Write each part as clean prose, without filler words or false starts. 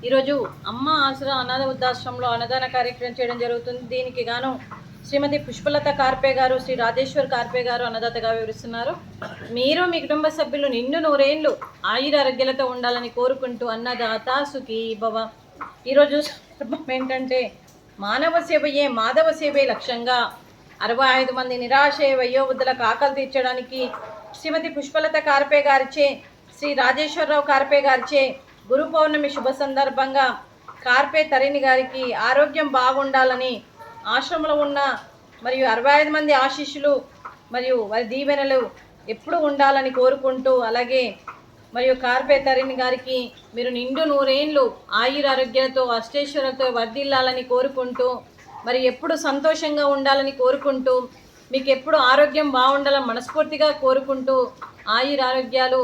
ఈరోజు అమ్మ ఆసరా అనాథ వృద్ధాశ్రమంలో అన్నదాన కార్యక్రమం చేయడం జరుగుతుంది. దీనికి గాను శ్రీమతి పుష్పలత కార్పే గారు, శ్రీ రాజేశ్వర్ కార్పే గారు అన్నదాతగా వివరిస్తున్నారు. మీరు మీ కుటుంబ సభ్యులు నిండు నూరేళ్లు ఆయుర ఆరోగ్యాలతో ఉండాలని కోరుకుంటూ అన్నదాత సుఖీ భవ. ఈరోజు ఏంటంటే మానవ సేవయే మాధవ సేవే లక్ష్యంగా 65 మంది నిరాశయ వయోవృద్ధులకు ఆకలి తీర్చడానికి శ్రీమతి పుష్పలత కార్పే గారిచే, శ్రీ రాజేశ్వరరావు కార్పే గారిచే గురు పౌర్ణమి శుభ సందర్భంగా కార్పే తరిణి గారికి ఆరోగ్యం బాగుండాలని, ఆశ్రమంలో ఉన్న మరియు 65 మంది ఆశీస్సులు మరియు వారి దీవెనలు ఎప్పుడు ఉండాలని కోరుకుంటూ, అలాగే మరియు కార్పే తరిణి గారికి మీరు నిండు నూరేండ్లు ఆయుర ఆరోగ్యాలతో అష్టేశ్వరులతో వర్ధిల్లాలని కోరుకుంటూ, మరి ఎప్పుడు సంతోషంగా ఉండాలని కోరుకుంటూ, మీకు ఎప్పుడు ఆరోగ్యం బాగుండాలని మనస్ఫూర్తిగా కోరుకుంటూ, ఆయుర ఆరోగ్యాలు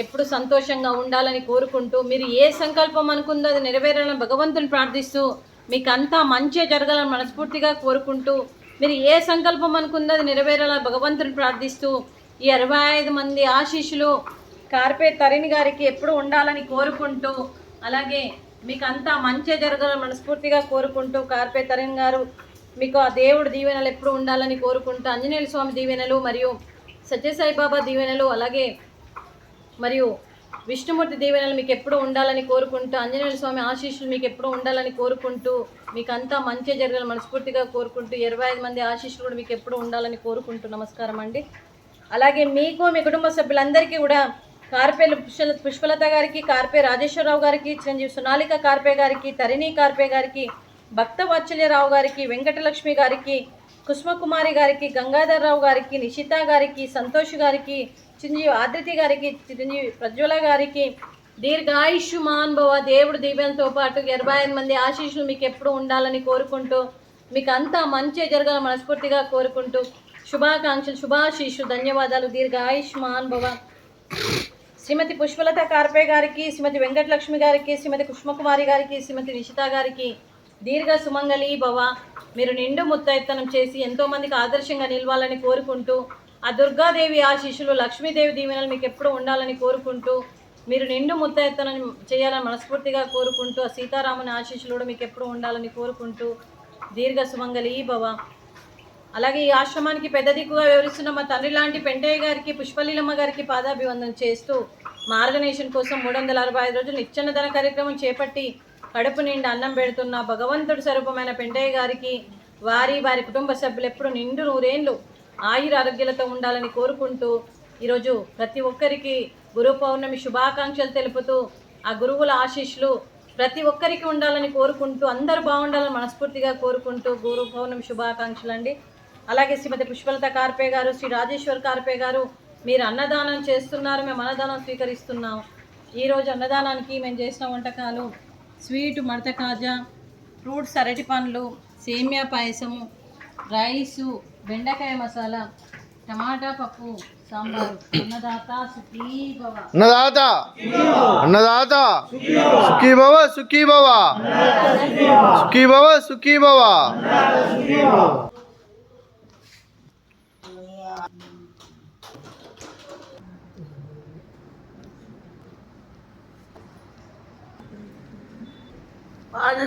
ఎప్పుడు సంతోషంగా ఉండాలని కోరుకుంటూ, మీరు ఏ సంకల్పం అనుకుందో అది నెరవేరాలని భగవంతుని ప్రార్థిస్తూ, మీకు అంతా మంచి జరగాలని మనస్ఫూర్తిగా కోరుకుంటూ, మీరు ఏ సంకల్పం అనుకుందో అది నెరవేరాలని భగవంతుని ప్రార్థిస్తూ, ఈ 65 మంది ఆశీస్సులు కార్పే తరిణి గారికి ఎప్పుడు ఉండాలని కోరుకుంటూ, అలాగే మీకు అంతా మంచి జరగాలని మనస్ఫూర్తిగా కోరుకుంటూ, కార్పే తరిణి గారు మీకు ఆ దేవుడి దీవెనలు ఎప్పుడు ఉండాలని కోరుకుంటూ, ఆంజనేయ స్వామి దీవెనలు మరియు సత్యసాయిబాబా దీవెనలు, అలాగే మరియు విష్ణుమూర్తి దీవెనలు మీకు ఎప్పుడు ఉండాలని కోరుకుంటూ, ఆంజనేయ స్వామి ఆశీస్సులు మీకు ఎప్పుడు ఉండాలని కోరుకుంటూ, మీకు అంతా మంచి జరగాలని మనస్ఫూర్తిగా కోరుకుంటూ, 25 మంది ఆశీస్సులు కూడా మీకు ఎప్పుడు ఉండాలని కోరుకుంటూ నమస్కారం అండి. అలాగే మీకు మీ కుటుంబ సభ్యులందరికీ కూడా కార్పే పుష్పలత గారికి, కార్పే రాజేశ్వరరావు గారికి, చిరంజీవి సునాలిక కార్పే గారికి, తరిణి కార్పే గారికి, భక్త వాత్సల్యరావు గారికి, వెంకటలక్ష్మి గారికి, కుష్మకుమారి గారికి, గంగాధర్రావు గారికి, నిషిత గారికి, సంతోష్ గారికి, చిరంజీవి ఆదితి గారికి, చిరంజీవి ప్రజ్వల గారికి దీర్ఘాయుష్మాన్ భవ దేవుడు దీవెనతో పాటు 25 మంది ఆశీస్సులు మీకు ఎప్పుడు ఉండాలని కోరుకుంటూ, మీకు అంతా మంచి జరగాలని మనస్ఫూర్తిగా కోరుకుంటూ, శుభాకాంక్షలు, శుభాశీస్సులు, ధన్యవాదాలు. దీర్ఘాయుష్మాన్ భవ. శ్రీమతి పుష్పలత కార్పే గారికి, శ్రీమతి వెంకటలక్ష్మి గారికి, శ్రీమతి కుష్మకుమారి గారికి, శ్రీమతి నిషిత గారికి దీర్ఘ సుమంగళి భవ. మీరు నిండు ముత్తైత్తనం చేసి ఎంతోమందికి ఆదర్శంగా నిలవాలని కోరుకుంటూ, ఆ దుర్గాదేవి ఆశీస్సులు, లక్ష్మీదేవి దీవెనలు మీకు ఎప్పుడు ఉండాలని కోరుకుంటూ, మీరు నిండు ముత్తైత్తనం చేయాలని మనస్ఫూర్తిగా కోరుకుంటూ, ఆ సీతారాముని ఆశీస్సులు కూడా మీకు ఎప్పుడు ఉండాలని కోరుకుంటూ, దీర్ఘ సుమంగళి భవ. అలాగే ఈ ఆశ్రమానికి పెద్ద దిక్కుగా వివరిస్తున్న మా తండ్రి లాంటి పెంటయ్య గారికి, పుష్పలీలమ్మ గారికి పాదాభివందనం చేస్తూ, మా ఆర్గనైజేషన్ కోసం 365 రోజులు నిత్యాన్నదాన కార్యక్రమం చేపట్టి కడుపు నిండా అన్నం పెడుతున్న భగవంతుడి స్వరూపమైన పెంటయ్య గారికి, వారి కుటుంబ సభ్యులు ఎప్పుడు నిండు నూరేండ్లు ఆయుర ఆరోగ్యాలతో ఉండాలని కోరుకుంటూ, ఈరోజు ప్రతి ఒక్కరికి గురు పౌర్ణమి శుభాకాంక్షలు తెలుపుతూ, ఆ గురువుల ఆశీస్సులు ప్రతి ఒక్కరికి ఉండాలని కోరుకుంటూ, అందరూ బాగుండాలని మనస్ఫూర్తిగా కోరుకుంటూ గురు పౌర్ణమి శుభాకాంక్షలు అండి. అలాగే శ్రీమతి పుష్పలత కార్పే గారు, శ్రీ రాజేశ్వర్ కార్పే గారు మీరు అన్నదానం చేస్తున్నారు, మేము అన్నదానం స్వీకరిస్తున్నాం. ఈరోజు అన్నదానానికి మేము చేసిన వంటకాలు స్వీటు మడత కాజా, ఫ్రూట్స్ అరటి పండ్లు, సేమియా పాయసము, రైసు, బెండకాయ మసాలా, టమాటా పప్పు, సాంబారు. అన్నదాత సుఖీ భవ. అన్నదాత అన్నదాత సుఖీ భవ, సుఖీ భవ, సుఖీ భవ, సుఖీ భవ. आज